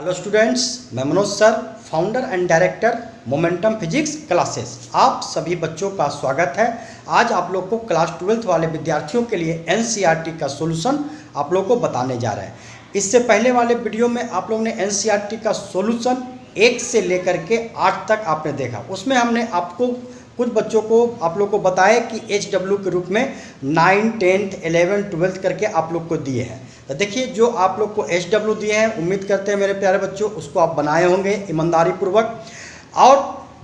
Hello students, मैं Manoj sir, founder and director momentum physics classes. आप सभी बच्चों का स्वागत है। आज आप लोग को क्लास 12th वाले विद्यार्थियों के लिए एनसीईआरटी का सॉल्यूशन आप लोग को बताने जा रहे हैं। इससे पहले वाले वीडियो में आप लोग ने एनसीईआरटी का सॉल्यूशन 1 से लेकर के 8 तक आपने देखा। उसमें हमने आपको कुछ बच्चों को आप लोग को बताया कि HW के रूप में 9, 10th, 11, 12th करके आप लोग को दिए हैं। तो देखिए, जो आप लोग को HW दिए हैं, उम्मीद करते हैं मेरे प्यारे बच्चों उसको आप बनाए होंगे ईमानदारी पूर्वक, और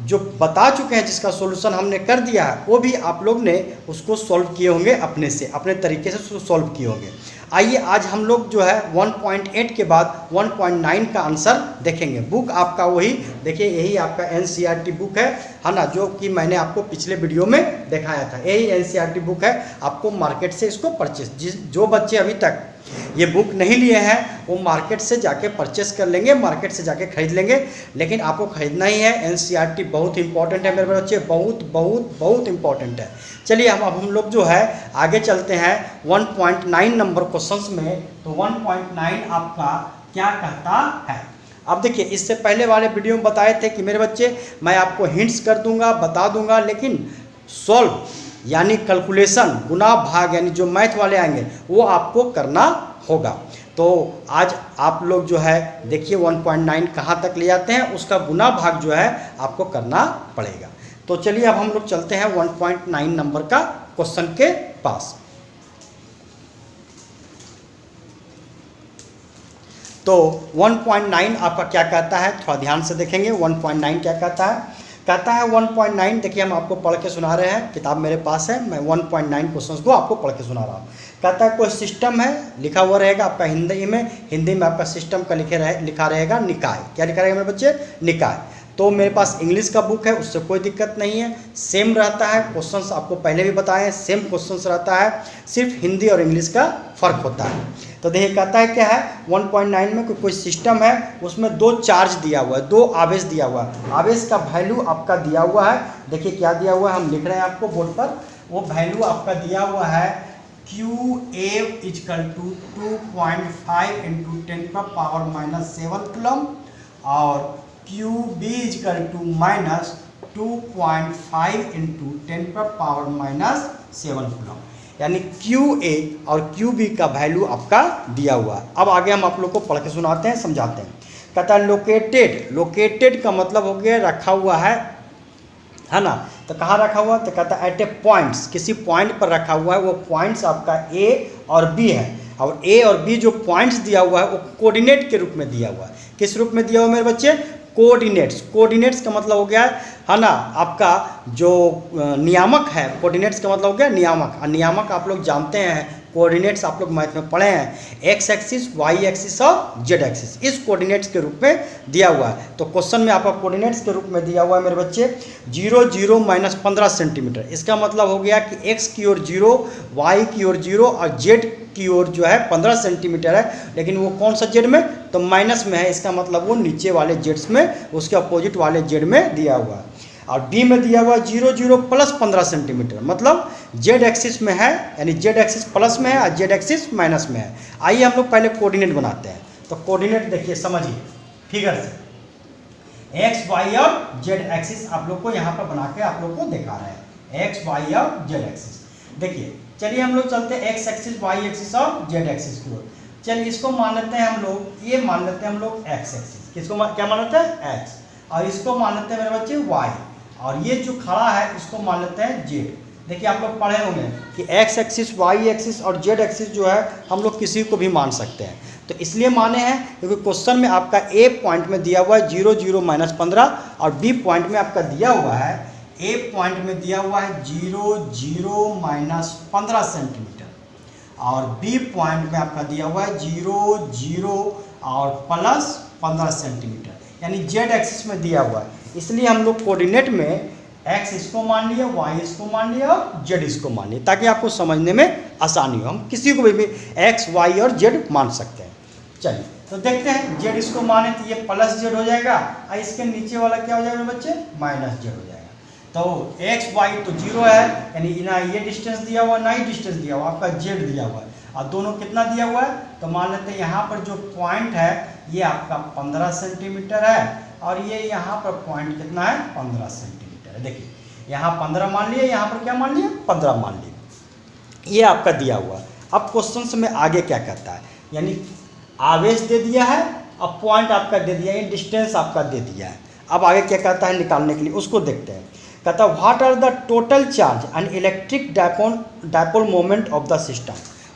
जो बता चुके हैं जिसका सॉल्यूशन हमने कर दिया है वो भी आप लोग ने उसको सॉल्व किए होंगे, अपने तरीके से उसको सॉल्व किए होंगे। आइए आज हम लोग जो है 1.8 के बाद 1.9 का आंसर देखेंगे। बुक आपका वही देखिए, यही आपका एनसीईआरटी बुक है ना, जो कि मैंने आपको पिछले वीडियो में दिखाया था। यही एनसीईआरटी बुक है, आपको मार्केट से इसको परचेस, जो बच्चे अभी तक ये बुक नहीं लिए हैं वो मार्केट से जाके परचेस कर लेंगे, मार्केट से जाके खरीद लेंगे। लेकिन आपको खरीदना ही है। एनसीईआरटी बहुत इंपॉर्टेंट है मेरे बच्चे, बहुत बहुत बहुत इंपॉर्टेंट है। चलिए अब हम लोग जो है आगे चलते हैं 1.9 नंबर क्वेश्चंस में। तो 1.9 आपका क्या कहता है। अब देखिए, इससे पहले वाले वीडियो में बताए थे कि मेरे बच्चे मैं आपको हिंट्स कर दूंगा, बता दूंगा, लेकिन सॉल्व यानी कैलकुलेशन, गुना भाग यानी जो मैथ वाले आएंगे वो आपको करना होगा। तो आज आप लोग जो है देखिए 1.9 कहाँ तक ले जाते हैं, उसका गुना भाग जो है आपको करना पड़ेगा। तो चलिए अब हम लोग चलते हैं 1.9 नंबर का क्वेश्चन के पास। तो 1.9 आपका क्या कहता है, थोड़ा ध्यान से देखेंगे। 1.9 क्या कहता है 1.9। देखिए हम आपको पढ़ के सुना रहे हैं, किताब मेरे पास है, मैं 1.9 क्वेश्चंस को आपको पढ़ के सुना रहा हूँ। कहता है कोई सिस्टम है, लिखा हुआ रहेगा आपका हिंदी में आपका सिस्टम का लिखा रहेगा निकाय। क्या लिखा रहेगा मेरे बच्चे? निकाय। तो मेरे पास इंग्लिश का बुक है, उससे कोई दिक्कत नहीं है, सेम रहता है। क्वेश्चंस आपको पहले भी बताए हैं, सेम क्वेश्चंस रहता है, सिर्फ हिंदी और इंग्लिश का फ़र्क होता है। तो देखिए कहता है क्या है 1.9 में कोई सिस्टम है, उसमें 2 चार्ज दिया हुआ है, 2 आवेश दिया हुआ है। आवेश का वैल्यू आपका दिया हुआ है, देखिए क्या दिया हुआ है, हम लिख रहे हैं आपको बोर्ड पर। वो वैल्यू आपका दिया हुआ है QA = 2.5 × 10⁻⁻7 कूलम और QB = -2.5 × 10⁻⁻7 कूलम, यानी QA और QB का वैल्यू आपका दिया हुआ है। अब आगे हम आप लोग को पढ़ के सुनाते हैं, समझाते हैं। कहता है लोकेटेड का मतलब हो गया रखा हुआ है ना। तो कहाँ रखा हुआ? तो कहता है एट ए पॉइंट्स, किसी पॉइंट पर रखा हुआ है। वो पॉइंट्स आपका A और B है, और A और B जो पॉइंट्स दिया हुआ है वो कोऑर्डिनेट के रूप में दिया हुआ है। किस रूप में दिया हुआ मेरे बच्चे? कोऑर्डिनेट्स का मतलब हो गया है ना आपका जो नियामक है। कोऑर्डिनेट्स का मतलब हो गया नियामक, और नियामक आप लोग जानते हैं, कोऑर्डिनेट्स आप लोग मैथ में पढ़े हैं, एक्स एक्सिस, वाई एक्सिस और जेड एक्सिस, इस कोऑर्डिनेट्स के रूप में दिया हुआ है। तो क्वेश्चन में आपका कोऑर्डिनेट्स के रूप में दिया हुआ है मेरे बच्चे 0, 0, -15 सेंटीमीटर। इसका मतलब हो गया कि एक्स की ओर 0, वाई की ओर 0 और जेड की ओर जो है 15 सेंटीमीटर है। लेकिन वो कौन सा जेड में? तो माइनस में है। इसका मतलब वो नीचे वाले जेड्स में, उसके अपोजिट वाले जेड में दिया हुआ है। और बी में दिया हुआ 0, 0 + 15 सेंटीमीटर, मतलब जेड एक्सिस में है, यानी जेड एक्सिस प्लस में है और जेड एक्सिस माइनस में है। आइए हम लोग पहले कोऑर्डिनेट बनाते हैं। तो कोऑर्डिनेट देखिए, समझिए फिगर से, एक्स वाई और जेड एक्सिस आप लोग को यहाँ पर बना के आप लोग को दिखा रहे हैं, एक्स वाई और जेड एक्सिस। देखिए चलिए हम लोग चलते हैं एक्स एक्सिस, वाई एक्सिस और जेड एक्सिस की ओर। चलिए इसको मान लेते हैं हम लोग, ये मान लेते हैं हम लोग एक्स एक्सिस। किसको क्या मान लेते हैं? एक्स। और इसको मान लेते हैं मेरे बच्चे वाई, और ये जो खड़ा है इसको मान लेते हैं जेड। देखिए आप लोग पढ़े होंगे कि एक्स एक्सिस, वाई एक्सिस और जेड एक्सिस जो है हम लोग किसी को भी मान सकते हैं। तो इसलिए माने हैं क्योंकि क्वेश्चन में आपका ए पॉइंट में दिया हुआ है 0, 0 -15, और बी पॉइंट में आपका दिया हुआ है, ए पॉइंट में दिया हुआ है 0, 0 -15 सेंटीमीटर, और बी पॉइंट में आपका दिया हुआ है 0, 0 और +15 सेंटीमीटर, यानी जेड एक्सिस में दिया हुआ है। इसलिए हम लोग कोऑर्डिनेट में एक्स इसको मान लिया, वाई इसको मान लिया और जेड इसको मान लिया, ताकि आपको समझने में आसानी हो। हम किसी को भी एक्स, वाई और जेड मान सकते हैं। चलिए तो देखते हैं, जेड इसको माने तो ये +Z हो जाएगा, और इसके नीचे वाला क्या हो जाएगा बच्चे? -Z हो जाएगा। तो एक्स वाई तो 0 है, यानी ना ये डिस्टेंस दिया हुआ ना ही डिस्टेंस दिया हुआ, आपका जेड दिया हुआ है। और दोनों कितना दिया हुआ है, तो मान लेते हैं यहाँ पर जो पॉइंट है ये आपका 15 सेंटीमीटर है और ये यहाँ पर पॉइंट कितना है 15 सेंटीमीटर है। देखिए यहाँ 15 मान लिए, यहाँ पर क्या मान लिया 15 मान लिए, ये आपका दिया हुआ। अब क्वेश्चन में आगे क्या कहता है, यानी आवेश दे दिया है, अब पॉइंट आपका दे दिया है, डिस्टेंस आपका दे दिया है। अब आगे क्या कहता है निकालने के लिए, उसको देखते हैं। कहता है what are the total charge and electric dipole moment of the system.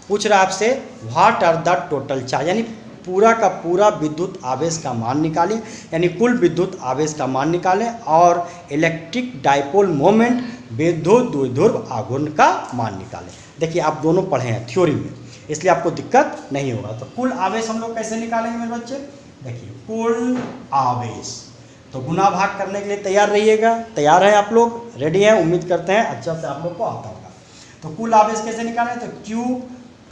पूछ रहा है आपसे what are the total charge, यानी पूरा का पूरा विद्युत आवेश का मान निकालें, यानी कुल विद्युत आवेश का मान निकालें, और इलेक्ट्रिक डायपोल मोमेंट विद्युत द्विध्रुव आघूर्ण का मान निकालें। देखिए आप दोनों पढ़े हैं थ्योरी में, इसलिए आपको दिक्कत नहीं होगा। तो कुल आवेश हम लोग कैसे निकालेंगे मेरे बच्चे, देखिए कुल आवेश, तो गुना भाग करने के लिए तैयार रहिएगा। तैयार हैं आप लोग, रेडी हैं, उम्मीद करते हैं अच्छा से आप लोग को आता होगा। तो कुल आवेश कैसे निकालें, तो क्यू,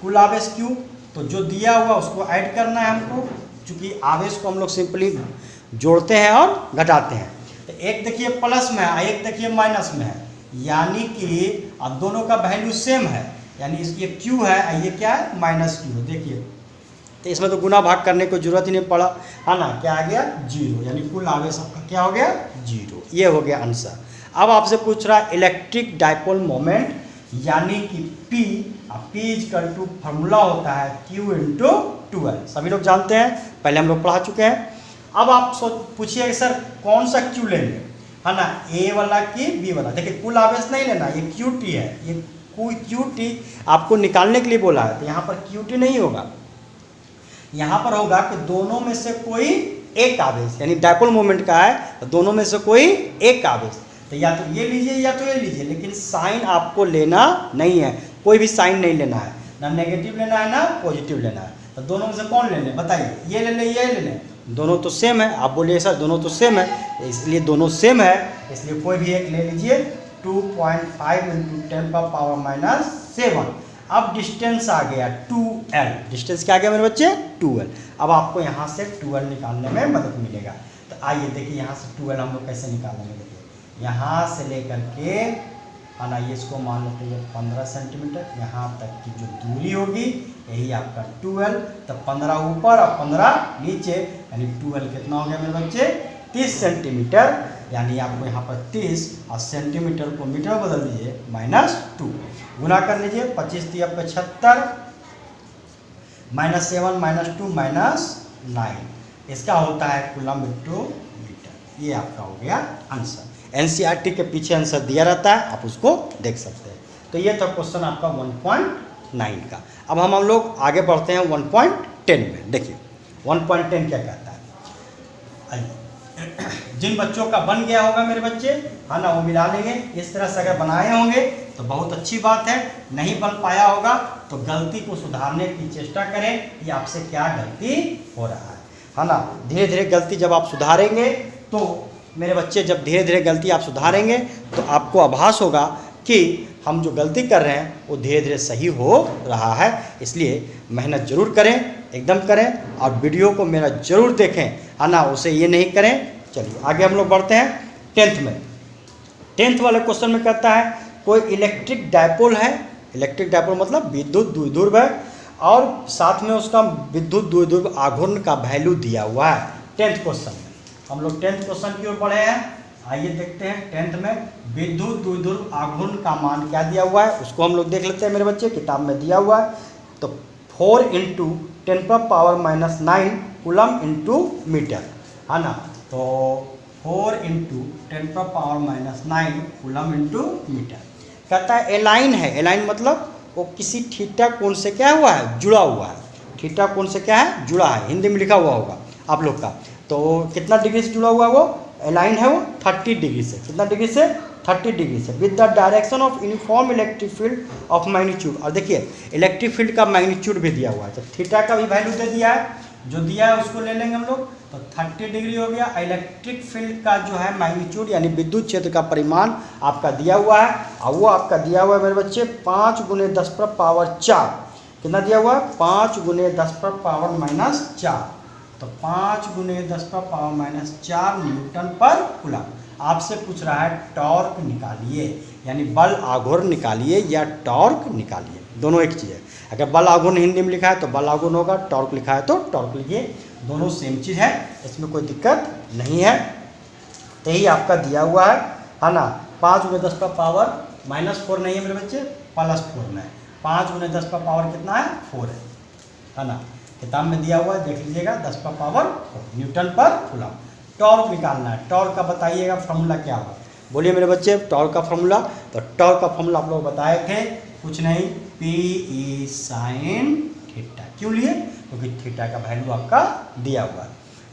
कुल आवेश क्यू, तो जो दिया हुआ उसको ऐड करना है हमको, क्योंकि आवेश को हम लोग सिंपली जोड़ते हैं और घटाते हैं। तो एक देखिए प्लस में है, एक देखिए माइनस में है, यानी कि अब दोनों का वैल्यू सेम है, यानी इसकी क्यू है, ये क्या है माइनस क्यू। देखिए तो इसमें तो गुना भाग करने को जरूरत ही नहीं पड़ा, है ना, क्या आ गया 0, यानी कुल आवेश आपका क्या हो गया 0। ये हो गया आंसर। अब आपसे पूछ रहा है इलेक्ट्रिक डायपोल मोमेंट, यानी कि P, P equal to formula होता है Q इंटू 12, सभी लोग जानते हैं, पहले हम लोग पढ़ा चुके हैं। अब आप पूछिए सर कौन सा Q लेंगे, है ना, A वाला कि B वाला। देखिए कुल आवेश नहीं लेना, ये QT है, ये QT आपको निकालने के लिए बोला है, तो यहाँ पर QT नहीं होगा, यहाँ पर होगा कि दोनों में से कोई एक आवेश, यानी डायपोल मोमेंट का है तो दोनों में से कोई एक आवेश, तो या तो ये लीजिए या तो ये लीजिए, लेकिन साइन आपको लेना नहीं है, कोई भी साइन नहीं लेना है, ना नेगेटिव लेना है ना पॉजिटिव लेना है। तो दोनों में से कौन लेने बताइए, ये ले लें ये ले लें, दोनों तो सेम है। आप बोलिए सर दोनों तो सेम है, इसलिए दोनों सेम है, इसलिए कोई भी एक ले लीजिए। 2.5 इंटू 10⁻⁻7। अब डिस्टेंस आ गया 2L, डिस्टेंस क्या आ गया मेरे बच्चे 2L। अब आपको यहाँ से 2L निकालने में मदद मिलेगा। तो आइए देखिए यहाँ से 2L हम लोग कैसे निकालेंगे। देखिए यहाँ से लेकर के, है ना, ये इसको मान लेते हैं 15 सेंटीमीटर, यहाँ तक की जो दूरी होगी यही आपका 2L। तो 15 ऊपर और 15 नीचे, यानी 2L कितना हो गया मेरे बच्चे 30 सेंटीमीटर, यानी आपको यहाँ पर 30 और सेंटीमीटर को मीटर बदल दीजिए -2, गुना कर लीजिए 25 × 75 -7 -2 -9, इसका होता है कूलम इंटू मीटर। ये आपका हो गया आंसर। एनसीईआरटी के पीछे आंसर दिया रहता है, आप उसको देख सकते हैं। तो ये था क्वेश्चन आपका 1.9 का। अब हम लोग आगे बढ़ते हैं 1.10 में। देखिए 1.10 क्या कहता है। जिन बच्चों का बन गया होगा मेरे बच्चे, है ना, वो मिला लेंगे। इस तरह से अगर बनाए होंगे तो बहुत अच्छी बात है, नहीं बन पाया होगा तो गलती को सुधारने की चेष्टा करें कि आपसे क्या गलती हो रहा है ना। धीरे धीरे गलती जब आप सुधारेंगे तो मेरे बच्चे, जब धीरे धीरे गलती आप सुधारेंगे तो आपको आभास होगा कि हम जो गलती कर रहे हैं वो धीरे धीरे सही हो रहा है। इसलिए मेहनत जरूर करें, एकदम करें, और वीडियो को मेरा जरूर देखें, है ना, उसे ये नहीं करें। चलिए आगे हम लोग बढ़ते हैं 10th में। 10th वाले क्वेश्चन में कहता है कोई इलेक्ट्रिक डायपोल है, इलेक्ट्रिक डायपोल मतलब विद्युत द्विध्रुव है, और साथ में उसका विद्युत द्विध्रुव आघूर्ण का वैल्यू दिया हुआ है। 10th क्वेश्चन में हम लोग 10th क्वेश्चन की ओर बढ़े हैं। आइए देखते हैं 10th में विद्युत द्विध्रुव आघूर्ण का मान क्या दिया हुआ है, उसको हम लोग देख लेते हैं मेरे बच्चे, किताब में दिया हुआ है। तो 4 × 10⁻⁹ कूलम इंटू मीटर, है ना। तो 4 × 10⁻⁹ कूलम इंटू मीटर। कहता है एलाइन है, एलाइन मतलब वो किसी थीटा कोण से क्या हुआ है, जुड़ा हुआ है। थीटा कोण से क्या है, जुड़ा है, हिंदी में लिखा हुआ होगा आप लोग का। तो कितना डिग्री से जुड़ा हुआ है वो, एलाइन है वो 30 डिग्री से। कितना डिग्री से, 30 डिग्री से, with the direction of uniform electric field of magnitude. और देखिए इलेक्ट्रिक फील्ड का मैग्नीट्यूड भी दिया हुआ है, तो थीटा का भी वैल्यू दे दिया है, जो दिया है उसको ले लेंगे हम लोग। तो 30 डिग्री हो गया। इलेक्ट्रिक फील्ड का जो है मैग्नीट्यूड यानी विद्युत क्षेत्र का परिमाण आपका दिया हुआ है, और वो आपका दिया हुआ है मेरे बच्चे 5 × 10⁻⁴। कितना दिया हुआ है, 5 × 10⁻⁴। तो 5 × 10⁻⁻4 न्यूटन पर कूलम। आपसे पूछ रहा है टॉर्क निकालिए, यानी बल आघूर्ण निकालिए या टॉर्क निकालिए, दोनों एक चीज़ है। अगर बल आघूर्ण हिंदी में लिखा है तो बल आघूर्ण होगा, टॉर्क लिखा है तो टॉर्क लिखिए, दोनों सेम चीज़ है, इसमें कोई दिक्कत नहीं है। तो यही आपका दिया हुआ है ना। 5 × 10⁻⁻4 नहीं है मेरे बच्चे, +4 में 5 × 10⁻⁴ कितना है 4 है ना। किताब में दिया हुआ है, देख लीजिएगा, 10⁻⁴ न्यूटन पर कूलम। टॉर्क निकालना है, टॉर्क का बताइएगा फॉर्मूला क्या होगा, बोलिए मेरे बच्चे टॉर्क का फॉर्मूला। तो टॉर्क का फॉर्मूला आप लोग बताए थे, कुछ नहीं, PE sin थीटा। क्यों लिए? क्योंकि थीटा का वैल्यू आपका दिया हुआ है,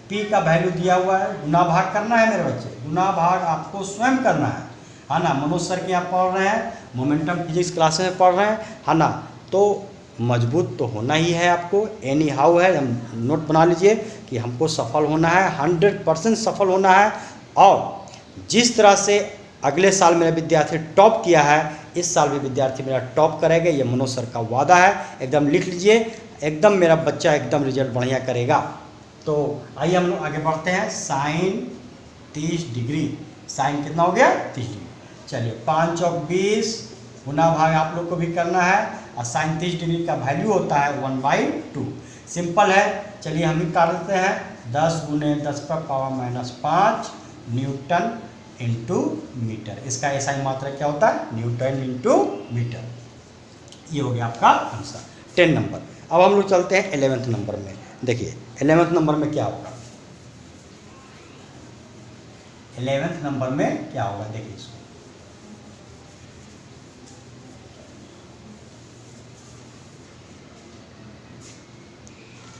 P का वैल्यू दिया हुआ है, गुना भाग करना है मेरे बच्चे, गुना भाग आपको स्वयं करना है ना। मनोज सर के यहाँ पढ़ रहे हैं, मोमेंटम फिजिक्स क्लासेस में पढ़ रहे हैं, है ना। तो मजबूत तो होना ही है आपको, एनी हाउ है, हम नोट बना लीजिए कि हमको सफल होना है, 100% सफल होना है। और जिस तरह से अगले साल मेरा विद्यार्थी टॉप किया है, इस साल भी विद्यार्थी मेरा टॉप करेगा, ये मनोज सर का वादा है, एकदम लिख लीजिए, एकदम मेरा बच्चा एकदम रिजल्ट बढ़िया करेगा। तो आइए हम लोग आगे बढ़ते हैं। साइन 30 डिग्री, साइन कितना हो गया 30 डिग्री। चलिए 5 × 20 गुना भाग आप लोग को भी करना है, और साइन 30 डिग्री का वैल्यू होता है 1/2। सिंपल है, चलिए हम ही काट देते हैं, 10 × 10⁻⁻5 न्यूटन इंटू मीटर। इसका एसआई मात्रा क्या होता है, न्यूटन इंटू मीटर। ये हो गया आपका आंसर 10 नंबर। अब हम लोग चलते हैं 11th नंबर में। देखिए 11th नंबर में क्या होगा, 11th नंबर में क्या होगा, देखिए इसको।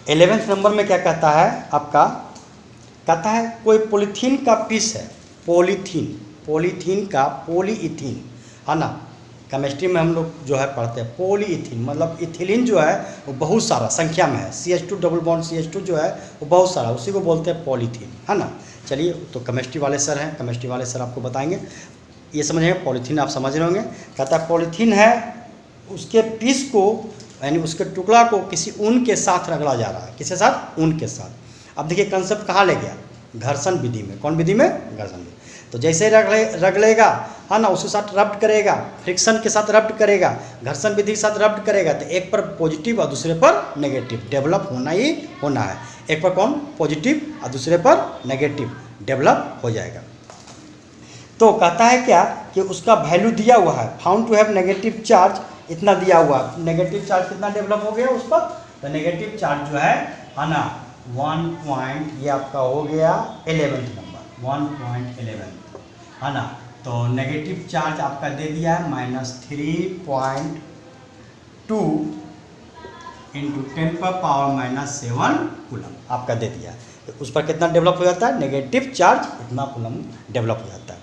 11th नंबर में क्या कहता है आपका, कहता है कोई पॉलीथीन का पीस है, पॉलीथीन का, पॉलीइथीन है ना। केमिस्ट्री में हम लोग जो है पढ़ते हैं पॉलीइथीन, मतलब इथिलीन जो है वो बहुत सारा संख्या में है, CH2 डबल बॉन्ड CH2 जो है वो बहुत सारा, उसी को बोलते हैं पॉलीथीन, है ना। चलिए तो केमिस्ट्री वाले सर हैं, केमिस्ट्री वाले सर आपको बताएंगे, ये समझेंगे। पॉलीथीन आप समझ रहे होंगे, कहता है पॉलीथीन है, उसके पीस को यानी उसके टुकड़ा को किसी ऊन के साथ रगड़ा जा रहा है, किसके साथ, ऊन के साथ। अब देखिए कंसेप्ट कहाँ ले गया, घर्षण विधि में। कौन विधि में, घर्षण विधि। तो जैसे रगड़ेगा है ना, उसके साथ रब्ट करेगा, फ्रिक्शन के साथ रब्ट करेगा, घर्षण विधि के साथ रब्ट करेगा, तो एक पर पॉजिटिव और दूसरे पर नेगेटिव डेवलप होना ही होना है। एक पर कौन पॉजिटिव और दूसरे पर नेगेटिव डेवलप हो जाएगा। तो कहता है क्या कि उसका वैल्यू दिया हुआ है, found to have negative charge, इतना दिया हुआ, नेगेटिव चार्ज कितना डेवलप हो गया उस पर, तो नेगेटिव चार्ज जो है ना 1 पॉइंट, ये आपका हो गया 11th नंबर, 1.11 है ना। तो नेगेटिव चार्ज आपका दे दिया है -3.2 × 10⁻⁻7 कूलम आपका दे दिया है। तो उस पर कितना डेवलप हो जाता है, नेगेटिव चार्ज इतना कूलम डेवलप हो जाता है।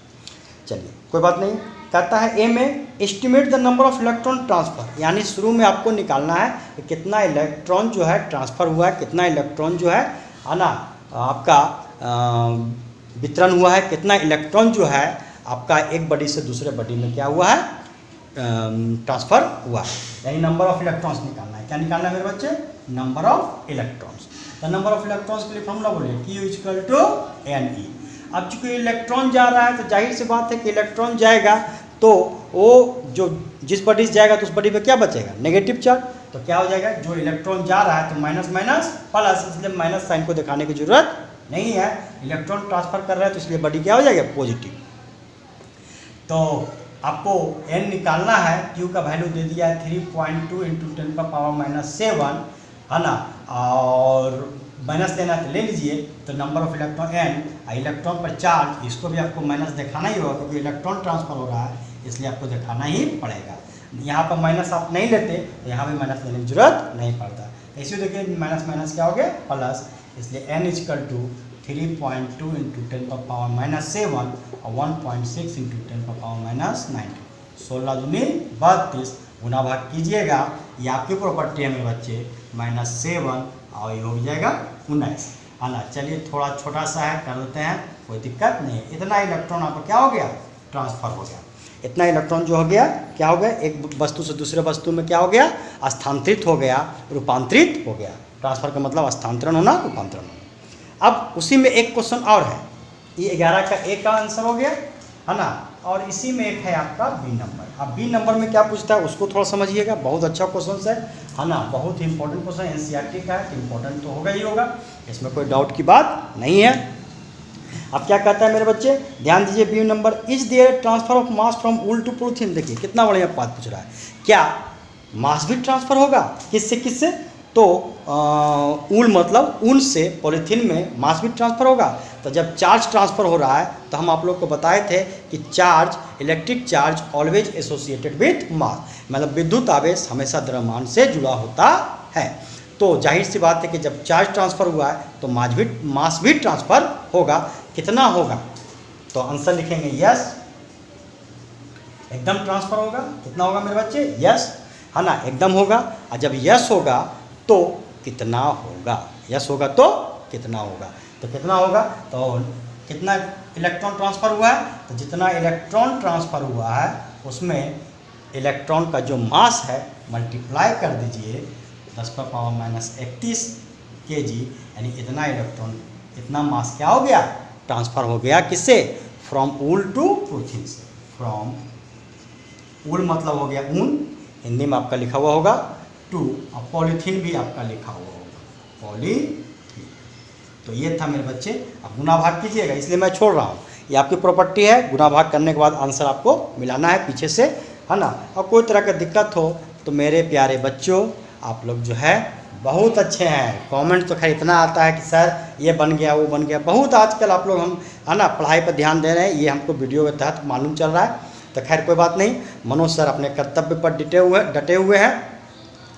चलिए कोई बात नहीं। कहता है ए में estimate the number of electron transfer, यानी शुरू में आपको निकालना है कि कितना इलेक्ट्रॉन जो है ट्रांसफ़र हुआ है, कितना इलेक्ट्रॉन जो है ना आपका वितरण हुआ है, कितना इलेक्ट्रॉन जो है आपका एक बॉडी से दूसरे बॉडी में क्या हुआ है, ट्रांसफ़र हुआ है। यानी नंबर ऑफ इलेक्ट्रॉन्स निकालना है। क्या निकालना है मेरे बच्चे, नंबर ऑफ इलेक्ट्रॉन्स। तो नंबर ऑफ इलेक्ट्रॉन्स के लिए फॉर्मूला बोलिए, Q = Ne। अब चूंकि इलेक्ट्रॉन जा रहा है तो जाहिर सी बात है कि इलेक्ट्रॉन जाएगा तो वो जो जिस बॉडी से जाएगा तो उस बॉडी पे क्या बचेगा, नेगेटिव चार्ज। तो क्या हो जाएगा, जो इलेक्ट्रॉन जा रहा है तो माइनस माइनस प्लस, इसलिए माइनस साइन को दिखाने की जरूरत नहीं है। इलेक्ट्रॉन ट्रांसफर कर रहा है तो इसलिए बॉडी क्या हो जाएगा, पॉजिटिव। तो आपको n निकालना है, Q का वैल्यू दे दिया है 3.2 × 10⁻⁷ है ना, और माइनस लेना तो ले लीजिए। तो number of electron n, electron पर चार्ज, इसको भी आपको माइनस दिखाना ही होगा क्योंकि इलेक्ट्रॉन ट्रांसफर हो रहा है, इसलिए आपको दिखाना ही पड़ेगा। यहाँ पर माइनस आप नहीं लेते तो यहाँ भी माइनस लेने की जरूरत नहीं पड़ता। ऐसे देखिए माइनस माइनस क्या हो गया, प्लस, इसलिए n = 3.2 × 10⁻⁷ और 1.6 × 10⁻⁹। 16 दूनी 32, गुना भाग कीजिएगा, ये आपकी प्रॉपर्टी है मेरे बच्चे, -7 और ये हो जाएगा 19 है ना। चलिए थोड़ा छोटा सा है, कर देते हैं, कोई दिक्कत नहीं है। इतना इलेक्ट्रॉन आपका क्या हो गया, ट्रांसफ़र हो गया। इतना इलेक्ट्रॉन जो हो गया क्या हो गया, एक वस्तु से दूसरे वस्तु में क्या हो गया, स्थानांतरित हो गया, रूपांतरित हो गया। ट्रांसफ़र का मतलब स्थानांतरण होना, रूपांतरण होना। अब उसी में एक क्वेश्चन और है, ये 11 का ए का आंसर हो गया है ना, और इसी में एक है आपका बी नंबर। अब बी नंबर में क्या पूछता है उसको थोड़ा समझिएगा, बहुत अच्छा क्वेश्चन है ना, बहुत ही इंपॉर्टेंट क्वेश्चन एनसीईआरटी का है, इंपॉर्टेंट तो होगा ही होगा, इसमें कोई डाउट की बात नहीं है। अब क्या कहता है मेरे बच्चे, ध्यान दीजिए, B number, is there transfer of mass from wool to polythene. देखिए कितना बढ़िया बात पूछ रहा है, क्या मास भी ट्रांसफर होगा, किससे किससे, तो ऊल मतलब ऊन से पॉलीथीन में मास भी ट्रांसफर होगा। तो जब चार्ज ट्रांसफर हो रहा है तो हम आप लोग को बताए थे कि charge, electric charge always associated with mass, मतलब विद्युत आवेश हमेशा द्रव्यमान से जुड़ा होता है। तो जाहिर सी बात है कि जब चार्ज ट्रांसफर हुआ है तो मास भी ट्रांसफर होगा। कितना होगा, तो आंसर लिखेंगे यस, एकदम ट्रांसफर होगा। कितना होगा मेरे बच्चे, यस है ना, एकदम होगा। और जब यस होगा तो कितना होगा, यस होगा तो कितना होगा, तो कितना होगा, तो कितना इलेक्ट्रॉन ट्रांसफ़र हुआ है, तो जितना इलेक्ट्रॉन ट्रांसफ़र हुआ है उसमें इलेक्ट्रॉन का जो मास है मल्टीप्लाई कर दीजिए 10⁻⁻31 kg, यानी इतना इलेक्ट्रॉन, इतना मास क्या हो गया, ट्रांसफ़र हो गया, किससे, फ्रॉम वूल टू पॉलीथीन से। फ्रॉम वूल मतलब हो गया ऊन, हिंदी में आपका लिखा हुआ होगा, टू, और पॉलीथीन भी आपका लिखा हुआ होगा, पॉलीथीन। तो ये था मेरे बच्चे, अब गुना भाग कीजिएगा, इसलिए मैं छोड़ रहा हूँ, ये आपकी प्रॉपर्टी है, गुना भाग करने के बाद आंसर आपको मिलाना है पीछे से, है ना। और कोई तरह का दिक्कत हो तो मेरे प्यारे बच्चों, आप लोग जो है बहुत अच्छे हैं, कमेंट तो खैर इतना आता है कि सर ये बन गया वो बन गया, बहुत आजकल आप लोग हम है ना पढ़ाई पर ध्यान दे रहे हैं, ये हमको वीडियो के तहत मालूम चल रहा है। तो खैर कोई बात नहीं, मनोज सर अपने कर्तव्य पर डटे हुए हैं,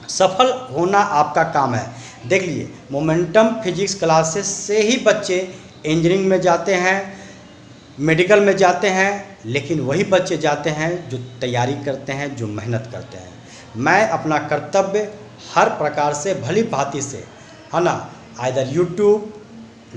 सफल होना आपका काम है। देख लिए, मोमेंटम फिजिक्स क्लासेस से ही बच्चे इंजीनियरिंग में जाते हैं, मेडिकल में जाते हैं, लेकिन वही बच्चे जाते हैं जो तैयारी करते हैं, जो मेहनत करते हैं। मैं अपना कर्तव्य हर प्रकार से भली भांति से, है ना, आइदर यूट्यूब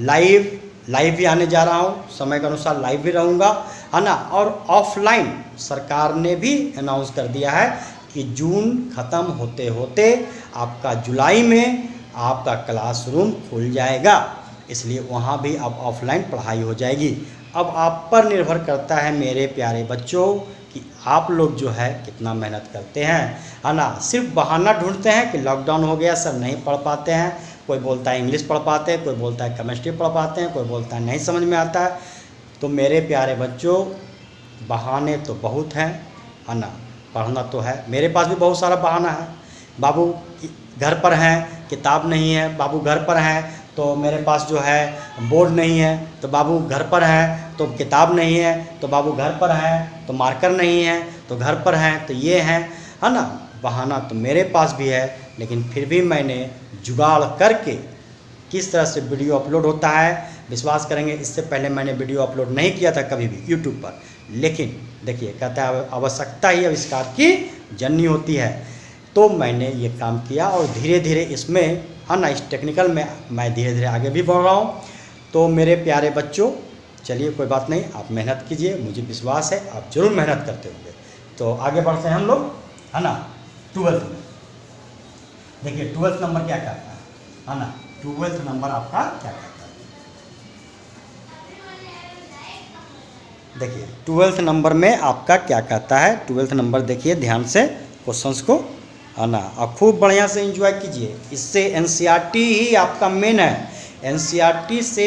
लाइव भी आने जा रहा हूँ, समय के अनुसार लाइव भी रहूँगा, है ना, और ऑफलाइन सरकार ने भी अनाउंस कर दिया है कि जून ख़त्म होते होते आपका जुलाई में आपका क्लासरूम खुल जाएगा, इसलिए वहाँ भी अब ऑफलाइन पढ़ाई हो जाएगी। अब आप पर निर्भर करता है मेरे प्यारे बच्चों कि आप लोग जो है कितना मेहनत करते हैं, है ना। सिर्फ बहाना ढूंढते हैं कि लॉकडाउन हो गया सर नहीं पढ़ पाते हैं, कोई बोलता है इंग्लिश पढ़ पाते हैं, कोई बोलता है केमिस्ट्री पढ़ पाते हैं, कोई बोलता है नहीं समझ में आता है। तो मेरे प्यारे बच्चों, बहाने तो बहुत हैं, है ना, पढ़ना तो है। मेरे पास भी बहुत सारा बहाना है, बाबू घर पर हैं किताब नहीं है, बाबू घर पर हैं तो मेरे पास जो है बोर्ड नहीं है, तो बाबू घर पर हैं तो किताब नहीं है, तो बाबू घर पर हैं तो मार्कर नहीं है, तो घर पर हैं तो ये हैं, है ना। बहाना तो मेरे पास भी है, लेकिन फिर भी मैंने जुगाड़ करके किस तरह से वीडियो अपलोड होता है, विश्वास करेंगे इससे पहले मैंने वीडियो अपलोड नहीं किया था कभी भी यूट्यूब पर, लेकिन देखिए कहता है आवश्यकता ही आविष्कार की जननी होती है। तो मैंने ये काम किया और धीरे धीरे इसमें, है ना, इस टेक्निकल में मैं धीरे धीरे आगे भी बढ़ रहा हूँ। तो मेरे प्यारे बच्चों, चलिए कोई बात नहीं, आप मेहनत कीजिए, मुझे विश्वास है आप जरूर मेहनत करते होंगे। तो आगे बढ़ते हैं हम लोग, है ना, 12th में। देखिए 12th नंबर क्या कहता है ना, 12th नंबर आपका क्या कहता है, देखिए 12th नंबर में आपका क्या कहता है। 12th नंबर देखिए ध्यान से क्वेश्चंस को, है ना, और खूब बढ़िया से एंजॉय कीजिए। इससे एनसीईआरटी ही आपका मेन है, एनसीईआरटी से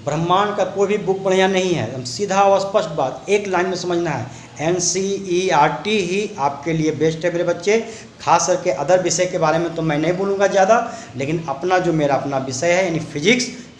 ब्रह्मांड का कोई भी बुक बढ़िया नहीं है, हम सीधा और स्पष्ट बात एक लाइन में समझना है, एनसीईआरटी ही आपके लिए बेस्ट है मेरे बच्चे। खास करके अदर विषय के बारे में तो मैं नहीं बोलूँगा ज़्यादा, लेकिन अपना जो मेरा अपना विषय है यानी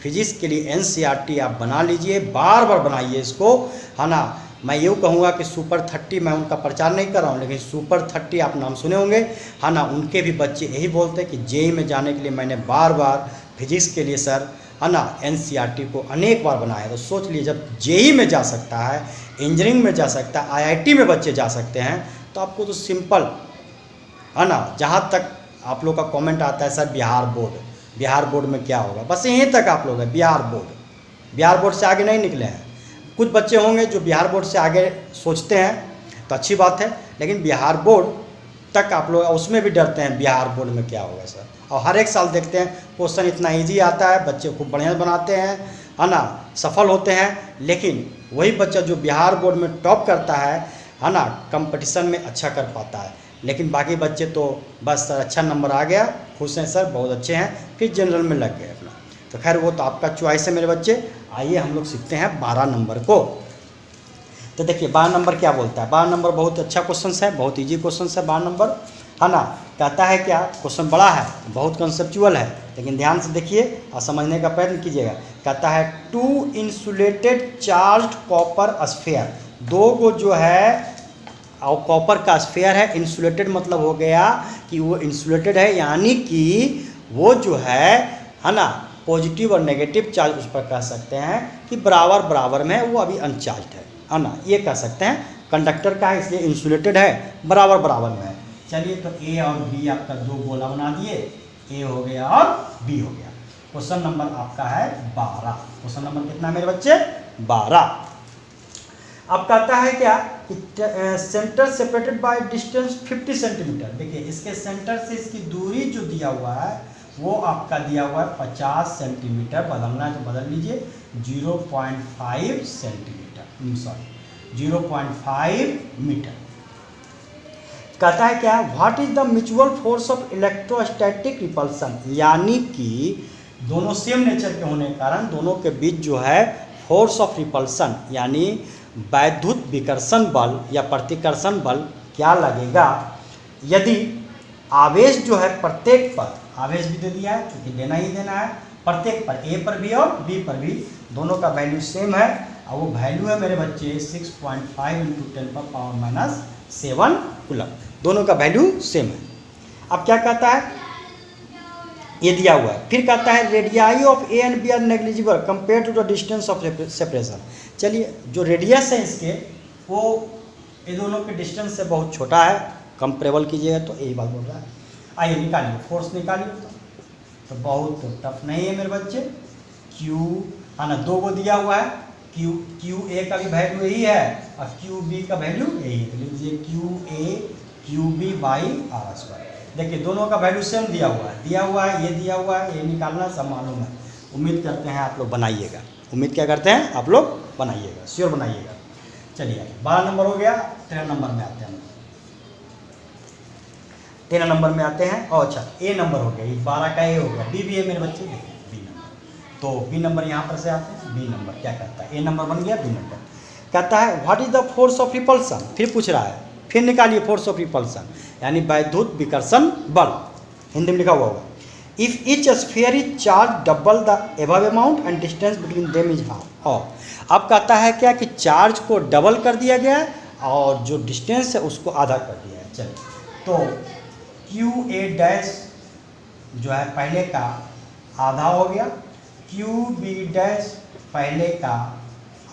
फिजिक्स के लिए एनसीईआरटी आप बना लीजिए, बार बार बनाइए इसको, है ना। मैं यूँ कहूँगा कि सुपर 30, मैं उनका प्रचार नहीं कर रहा हूँ, लेकिन सुपर 30 आप नाम सुने होंगे, है ना, उनके भी बच्चे यही बोलते हैं कि जेईई में जाने के लिए मैंने बार बार फिजिक्स के लिए सर, है ना, एनसीईआरटी को अनेक बार बनाया। तो सोच लीजिए जब जेईई में जा सकता है, इंजीनियरिंग में जा सकता है, आईआईटी में बच्चे जा सकते हैं, तो आपको तो सिंपल, है ना। जहाँ तक आप लोग का कमेंट आता है सर बिहार बोर्ड में क्या होगा, बस यहीं तक आप लोग है, बिहार बोर्ड से आगे नहीं निकले हैं। कुछ बच्चे होंगे जो बिहार बोर्ड से आगे सोचते हैं तो अच्छी बात है, लेकिन बिहार बोर्ड तक आप लोग उसमें भी डरते हैं, बिहार बोर्ड में क्या होगा सर, और हर एक साल देखते हैं क्वेश्चन इतना इजी आता है, बच्चे खूब बढ़िया बनाते हैं, है ना, सफल होते हैं। लेकिन वही बच्चा जो बिहार बोर्ड में टॉप करता है ना, कंपटीशन में अच्छा कर पाता है। लेकिन बाकी बच्चे तो बस सर अच्छा नंबर आ गया, खुश हैं सर, बहुत अच्छे हैं, फिर जनरल में लग गए अपना। तो खैर वो तो आपका चॉइस है मेरे बच्चे। आइए हम लोग सीखते हैं 12 नंबर को। तो देखिए 12 नंबर क्या बोलता है। 12 नंबर बहुत अच्छा क्वेश्चन है, बहुत ईजी क्वेश्चन है 12 नंबर, है ना। कहता है क्या, क्वेश्चन बड़ा है, बहुत कंसेप्चुअल है, लेकिन ध्यान से देखिए और समझने का प्रयत्न कीजिएगा। कहता है 2 इंसुलेटेड चार्ज्ड कॉपर स्फीयर, 2 को जो है और कॉपर का स्फीयर है। इंसुलेटेड मतलब हो गया कि वो इंसुलेटेड है, यानी कि वो जो है ना, पॉजिटिव और नेगेटिव चार्ज उस पर कह सकते हैं कि बराबर बराबर में, वो अभी अनचार्ज है ना, ये कह सकते हैं। कंडक्टर का है इसलिए इंसुलेटेड है, बराबर बराबर में है। चलिए तो ए और बी आपका 2 गोला बना दिए, ए हो गया और बी हो गया। क्वेश्चन नंबर आपका है 12। क्वेश्चन नंबर कितना है मेरे बच्चे, 12। अब कहता है क्या कि centre separated by distance 50 centimetre. देखिए इसके सेंटर से इसकी दूरी जो दिया हुआ है वो आपका दिया हुआ है 50 सेंटीमीटर, बदलना है तो बदल लीजिए 0.5 सेंटीमीटर, सॉरी 0.5 मीटर। कहता है क्या, what is the mutual force of electrostatic repulsion, यानी कि दोनों सेम नेचर के होने के कारण दोनों के बीच जो है फोर्स ऑफ रिपल्सन यानी वैद्युत विकर्षण बल या प्रतिकर्षण बल क्या लगेगा यदि आवेश जो है प्रत्येक पर, आवेश भी दे दिया है क्योंकि देना ही देना है, प्रत्येक पर ए पर भी और बी पर भी दोनों का वैल्यू सेम है, और वो वैल्यू है मेरे बच्चे 6.5 × 10⁻⁷ कूलम, दोनों का वैल्यू सेम है। अब क्या कहता है, ये दिया हुआ है, फिर कहता है radii of A and B are negligible compare to the distance of separation. चलिए जो रेडियस है इसके वो ये दोनों के डिस्टेंस से बहुत छोटा है, कंपेरेबल कीजिएगा तो यही बात बोल रहा है। आइए निकालिए, फोर्स निकालिए, तो बहुत टफ नहीं है मेरे बच्चे। क्यू है ना, 2 को दिया हुआ है, क्यू ए का भी वैल्यू यही है और क्यू बी का वैल्यू यही है, तो लीजिए Q A Q B by R square. देखिए दोनों का वैल्यू सेम दिया हुआ है, ये दिया हुआ है, ये निकालना सब मालूम है। उम्मीद करते हैं आप लोग बनाइएगा, उम्मीद क्या करते हैं आप लोग बनाइएगा, श्योर बनाइएगा। चलिए 12 नंबर हो गया, 13 नंबर में आते हैं। 13 नंबर में आते हैं, और अच्छा ए नंबर हो गया, ये 12 का ए हो गया, बी भी है मेरे बच्चे, देखिए बी नंबर। तो बी नंबर यहाँ पर से आते हैं, बी नंबर क्या कहता है, ए नंबर बन गया, बी नंबर कहता है what is the force of repulsion. फिर पूछ रहा है, फिर निकालिए फोर्स ऑफ रिपल्सन यानी वैद्युत विकर्षण बल, हिंदी में लिखा हुआ होगा। If each sphere is charge double the above amount and distance between them is half. और अब कहता है क्या कि चार्ज को डबल कर दिया गया है और जो डिस्टेंस है उसको आधा कर दिया है। चलिए तो क्यू ए डैश जो है पहले का आधा हो गया, क्यू बी डैश पहले का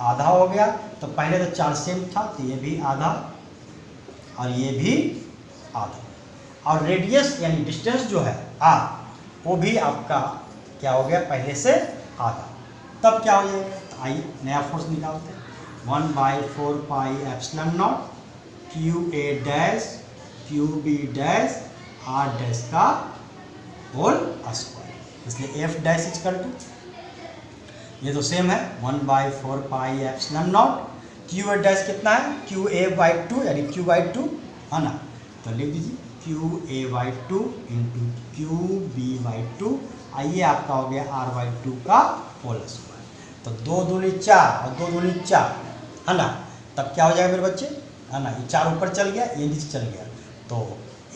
आधा हो गया, तो पहले तो चार्ज सेम था तो ये भी आधा और ये भी आधा, और रेडियस यानी डिस्टेंस जो है आर वो भी आपका क्या हो गया पहले से आधा। तब क्या हो जाएगा, आइए नया फोर्स निकालते हैं, 1/4 pi epsilon naught Q A dash Q B dash R dash का होल स्क्वायर, इसलिए एफ डैश इक्वल टू, ये तो सेम है 1/4 pi epsilon naught Q A dash कितना है, क्यू ए बाई 2 यानी क्यू बाई 2 है ना, तो लिख दीजिए Q A by 2 into Q B by 2, आइए आपका हो गया आर बाई 2 का होल स्क्वायर। तो 2 दूनी 4 और 2 दूनी 4 है ना, तब क्या हो जाएगा मेरे बच्चे है ना, ये 4 ऊपर चल गया, ये नीचे चल गया, तो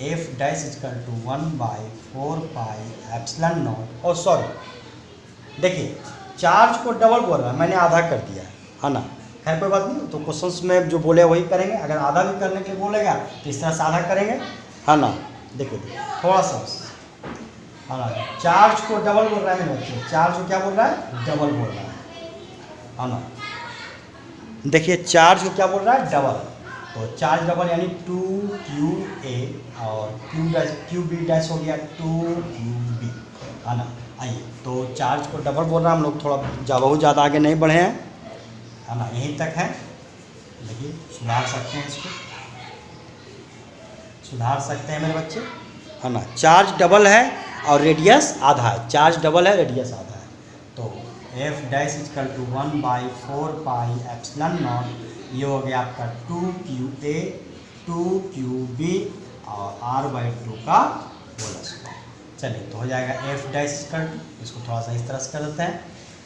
F dash equal to 1/4 pi epsilon naught. और सॉरी देखिए चार्ज को डबल बोल रहा है, मैंने आधा कर दिया है ना, खैर कोई बात नहीं, तो क्वेश्चंस में जो बोले वही करेंगे, अगर आधा भी करने के लिए बोलेगा तो इस तरह से आधा करेंगे है ना। देखिए थोड़ा सा है ना, चार्ज को डबल बोल रहा है मेरे बच्चे, चार्ज को क्या बोल रहा है, डबल बोल रहा है ना। देखिए चार्ज को क्या बोल रहा है, डबल, तो चार्ज डबल यानी 2QA और क्यू बी डैश हो गया 2QB है ना। आइए तो चार्ज को डबल बोल रहा है, हम लोग थोड़ा बहुत ज़्यादा आगे नहीं बढ़े हैं है ना, यहीं तक है। देखिए सुधार सकते हैं, इसको सुधार सकते हैं मेरे बच्चे है ना। चार्ज डबल है और रेडियस आधा है, चार्ज डबल है, रेडियस आधा है। तो एफ डैश इजकल टू 1/4πε0, ये हो गया आपका 2qa 2qb और r/2 का होल स्क्वायर। चलिए तो हो जाएगा एफ डैश इजकल टू, इसको थोड़ा सा इस तरह से कर देते हैं,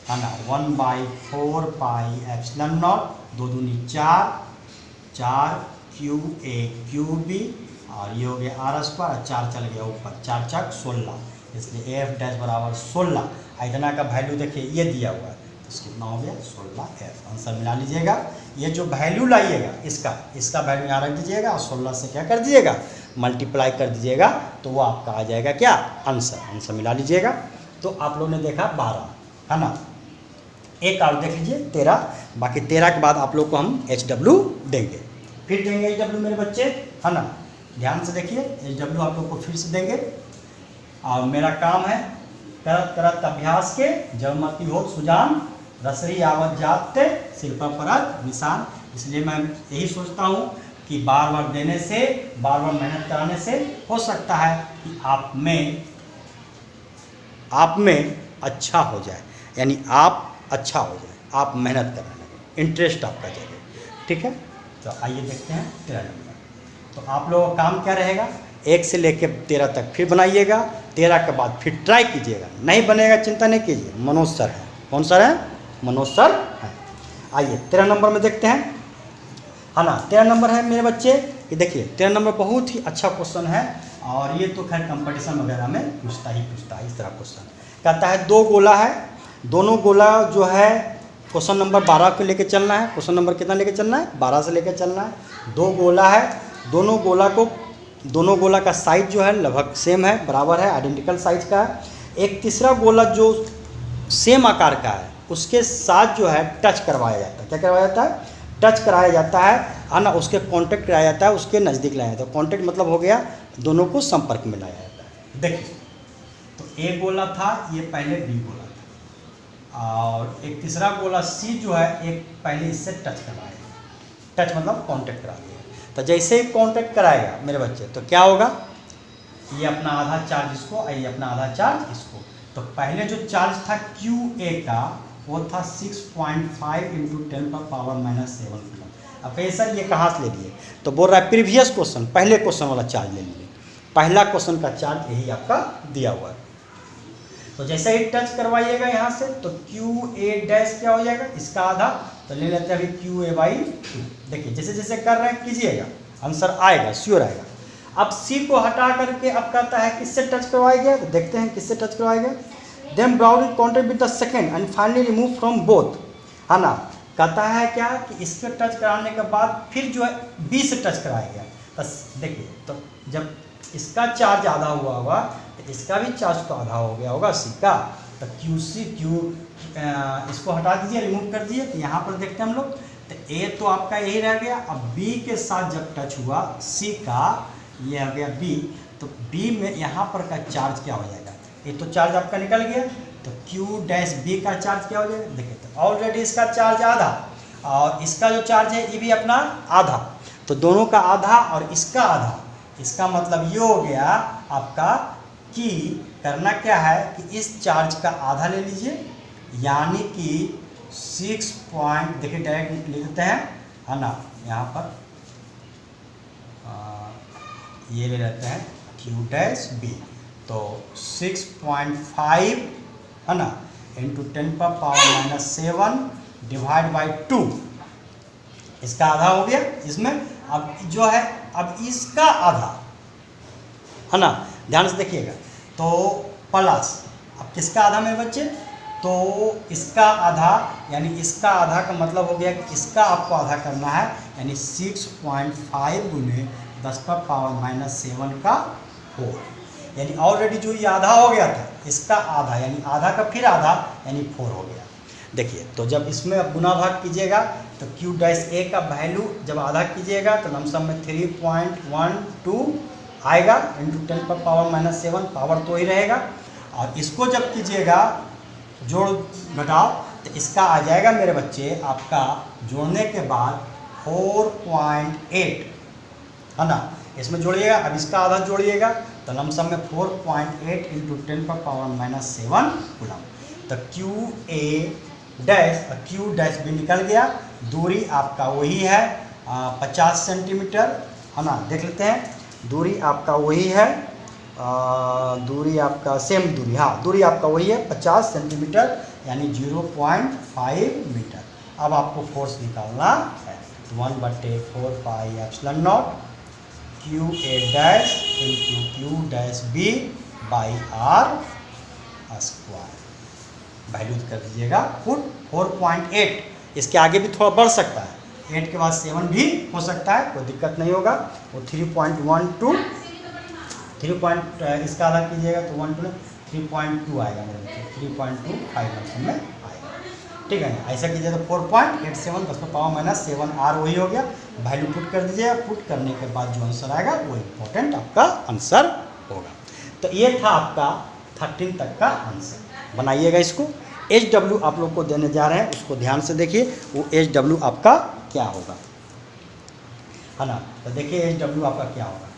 है ना, 1/4πε0, 2 दूनी 4, 4qa qb और ये हो गया आर स्क्वायर, 4 चल गया ऊपर, 4 चक 16, इसलिए एफ डैश बराबर 16। इतना का वैल्यू देखिए ये दिया हुआ है, तो कितना हो गया 16f। आंसर मिला लीजिएगा। ये जो वैल्यू लाइएगा इसका वैल्यू यहाँ रख दीजिएगा और 16 से क्या कर दीजिएगा, मल्टीप्लाई कर दीजिएगा, तो वो आपका आ जाएगा क्या, आंसर मिला लीजिएगा। तो आप लोगों ने देखा 12, है ना, एक और देख लीजिए 13, बाकी 13 के बाद आप लोग को हम HW देंगे, फिर देंगे HW मेरे बच्चे, है ना, ध्यान से देखिए, HW आप लोग को फिर से देंगे। और मेरा काम है करत करत अभ्यास के जलमती हो सुजान, रसरी आवत जाते शिल्पा परत निशान। इसलिए मैं यही सोचता हूँ कि बार बार देने से, बार बार मेहनत कराने से हो सकता है कि आप में अच्छा हो जाए, यानी आप अच्छा हो जाए, आप मेहनत करने लगे, इंटरेस्ट आपका जगे। ठीक है, तो आइए देखते हैं 13 नंबर। तो आप लोगों का काम क्या रहेगा, 1 से लेकर 13 तक फिर बनाइएगा, 13 के बाद फिर ट्राई कीजिएगा, नहीं बनेगा चिंता नहीं कीजिए, मनोज सर है। कौन सर है, मनोज सर है। आइए 13 नंबर में देखते हैं, है ना, 13 नंबर है मेरे बच्चे, ये देखिए 13 नंबर बहुत ही अच्छा क्वेश्चन है, और ये तो खैर कंपटीशन वगैरह में पूछता ही इस तरह क्वेश्चन। कहता है 2 गोला है, दोनों गोला जो है क्वेश्चन नंबर 12 को लेकर चलना है। क्वेश्चन नंबर कितना लेकर चलना है, 12 से लेकर चलना है। 2 गोला है, दोनों गोला का साइज जो है लगभग सेम है, बराबर है, आइडेंटिकल साइज का है। एक तीसरा गोला जो सेम आकार का है उसके साथ जो है टच करवाया जाता है। क्या करवाया जाता है, टच कराया जाता है ना, उसके कांटेक्ट कराया जाता है, उसके नज़दीक लाया जाता है। कांटेक्ट मतलब हो गया दोनों को संपर्क में लाया जाता है। देखिए तो ए गोला था, ये पहले बी गोला था, और एक तीसरा गोला सी जो है एक पहले इससे टच कराया, टच मतलब कांटेक्ट करा दिया। तो जैसे ही कांटेक्ट कराएगा मेरे बच्चे तो क्या होगा, ये अपना आधा चार्ज इसको, ये अपना आधा चार्ज इसको। तो पहले जो चार्ज था QA का वो था 6.5 × 10⁻⁻7 कूलम। अब कहिए सर ये कहाँ से ले लिए, तो बोल रहा है प्रीवियस क्वेश्चन, पहले क्वेश्चन वाला चार्ज ले लीजिए, पहला क्वेश्चन का चार्ज यही आपका दिया हुआ है। तो जैसे ही टच करवाइएगा यहाँ से तो QA डैश क्या हो जाएगा, इसका आधा, तो ले लेते हैं अभी QA/2। देखिए जैसे जैसे कर रहे हैं कीजिएगा, आंसर आएगा, श्योर आएगा। अब C को हटा करके अब कहता है किससे टच करवाएगा, तो देखते हैं किससे टच करवाएगा। Then brown contact with the second and finally remove from both, है ना। कहता है क्या कि इसके टच कराने के बाद फिर जो है B से टच कराएगा। बस देखिए तो जब इसका चार्ज आधा हुआ होगा तो इसका भी चार्ज तो आधा हो गया होगा C का, तो इसको हटा दीजिए, रिमूव कर दिए। तो यहाँ पर देखते हैं हम लोग, तो A तो आपका यही रह गया। अब B के साथ जब टच हुआ C का, ये हो गया B, तो B में यहाँ पर का चार्ज क्या हो जाएगा, ये तो चार्ज आपका निकल गया, तो Q-B का चार्ज क्या हो जाएगा। देखिए तो ऑलरेडी इसका चार्ज आधा और इसका जो चार्ज है ये भी अपना आधा, तो दोनों का आधा और इसका आधा, इसका मतलब ये हो गया आपका कि करना क्या है कि इस चार्ज का आधा ले लीजिए, यानी कि 6 पॉइंट, देखिए डायरेक्ट लिख देते हैं, है ना, यहाँ पर ये ले लेते हैं Q-B, तो 6.5 है ना इंटू 10⁻⁻7 डिवाइड बाई 2, इसका आधा हो गया इसमें। अब जो है अब इसका आधा, है ना, ध्यान से देखिएगा, तो प्लस अब किसका आधा मेरे बच्चे, तो इसका आधा, यानी इसका आधा का मतलब हो गया कि इसका आपको आधा करना है, यानी 6.5 × 10⁻⁻7 का होल, यानी ऑलरेडी जो ये आधा हो गया था इसका आधा, यानी आधा का फिर आधा, यानी 4 हो गया। देखिए तो जब इसमें अब गुना भाग कीजिएगा तो Q-A का वैल्यू जब आधा कीजिएगा तो लमसम में 3.12 आएगा इंटू 10⁻⁻7, पावर तो ही रहेगा। और इसको जब कीजिएगा जोड़ घटाओ तो इसका आ जाएगा मेरे बच्चे आपका जोड़ने के बाद 4.8, है ना, इसमें जोड़िएगा, अब इसका आधा जोड़िएगा तो लमसम में 4.8 इंटू 10⁻⁻7 कूलम। तो Q A dash Q dash भी निकल गया। दूरी आपका वही है 50 सेंटीमीटर, है ना। देख लेते हैं, दूरी आपका वही है, दूरी आपका सेम दूरी, हाँ दूरी आपका वही है 50 सेंटीमीटर यानी 0.5 मीटर। अब आपको फोर्स निकालना है, तो 1/4 pi epsilon naught Q A dash into Q dash B by R square. Value कर दीजिएगा फुट 4.8। इसके आगे भी थोड़ा बढ़ सकता है, 8 के बाद 7 भी हो सकता है, कोई दिक्कत नहीं होगा। वो 3.12 इसका अलग कीजिएगा तो 3.2 आएगा मेरे बच्चे, 3.25 में आएगा। ठीक है ना, ऐसा कीजिए तो 4.87 10⁻⁻7 आर वही हो गया। वैल्यू पुट कर दीजिएगा। पुट करने के बाद जो आंसर आएगा वो इम्पोर्टेंट आपका आंसर होगा। तो ये था आपका 13 तक का आंसर। बनाइएगा इसको। HW आप लोग को देने जा रहे हैं, उसको ध्यान से देखिए, वो HW आपका क्या होगा, है ना। तो देखिए HW आपका क्या होगा।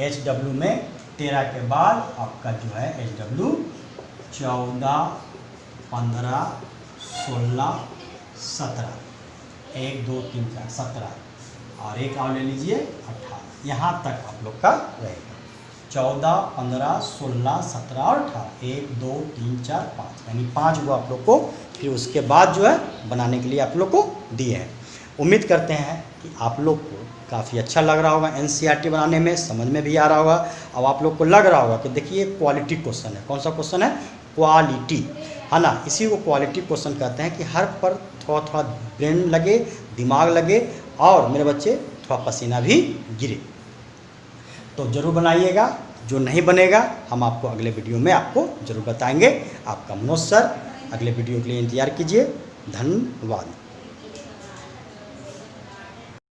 HW में 13 के बाद आपका जो है HW 14, 15, 16, 17, 1 2 3 4 17 और एक और ले लीजिए 18। यहाँ तक आप लोग का रहेगा 14, 15, 16, 17 और 18, 1 2 3 4 5 यानी 5 वो आप लोग को फिर उसके बाद जो है बनाने के लिए आप लोग को दिए हैं। उम्मीद करते हैं कि आप लोग को काफ़ी अच्छा लग रहा होगा, NCERT बनाने में समझ में भी आ रहा होगा। अब आप लोग को लग रहा होगा कि देखिए क्वालिटी क्वेश्चन है। कौन सा क्वेश्चन है? क्वालिटी, है ना। इसी को क्वालिटी क्वेश्चन कहते हैं कि हर पर थोड़ा थोड़ा ब्रेन लगे, दिमाग लगे और मेरे बच्चे थोड़ा पसीना भी गिरे। तो ज़रूर बनाइएगा। जो नहीं बनेगा हम आपको अगले वीडियो में आपको ज़रूर बताएंगे। आपका मनोज सर, अगले वीडियो के लिए इंतज़ार कीजिए। धन्यवाद।